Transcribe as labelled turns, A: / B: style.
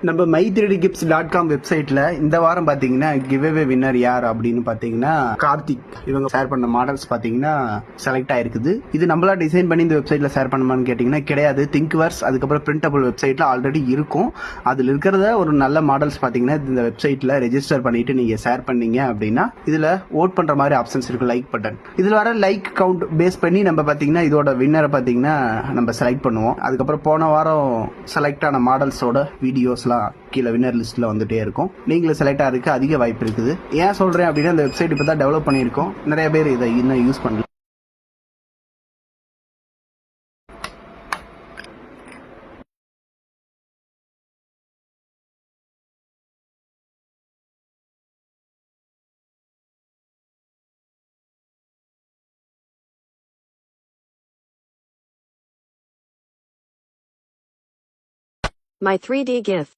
A: நம்ம my3dgifts.com வெப்சைட்ல இந்த வாரம் பாத்தீங்கன்னா கிவ்அவே வின்னர் யார் அப்படின்னு பாத்தீங்கன்னா கார்த்திக் இவங்க ஷேர் பண்ண மாடல்ஸ் பாத்தீங்கன்னா செலக்ட் ஆயிருக்குது. இது நம்மளா டிசைன் பண்ணி இந்த வெப்சைட்ல ஷேர் பண்ணுமான்னு கேட்டீங்கன்னா கிடையாது. திங்க்வர்ஸ் அதுக்கப்புறம் பிரிண்டபிள் வெப்சைட்ல ஆல்ரெடி இருக்கும். அதுல இருக்கிறத ஒரு நல்ல மாடல்ஸ் பாத்தீங்கன்னா இந்த வெப்சைட்ல ரெஜிஸ்டர் பண்ணிட்டு நீங்க ஷேர் பண்ணீங்க அப்படின்னா இதுல ஓட் பண்ற மாதிரி ஆப்ஷன்ஸ் இருக்கு. லைக் பட்டன் இதுல வர லைக் கவுண்ட் பேஸ் பண்ணி நம்ம பாத்தீங்கன்னா இதோட வின்னரை பாத்தீங்கன்னா நம்ம செலக்ட் பண்ணுவோம். அதுக்கப்புறம் போன வாரம் செலக்ட் ஆன மாடல்ஸோட வீடியோஸ்லாம் கீழே வின்னர் லிஸ்ட்ல வந்துட்டே இருக்கும். நீங்களும் செலக்ட் ஆகிறதுக்கு அதிக வாய்ப்பு இருக்குது. ஏன் சொல்றேன் அப்படின்னா இந்த வெப்சைட் இப்பதான் டெவலப் பண்ணியிருக்கோம். நிறைய பேர் இதை இன்னும் யூஸ் பண்ணல.
B: My 3D GIF.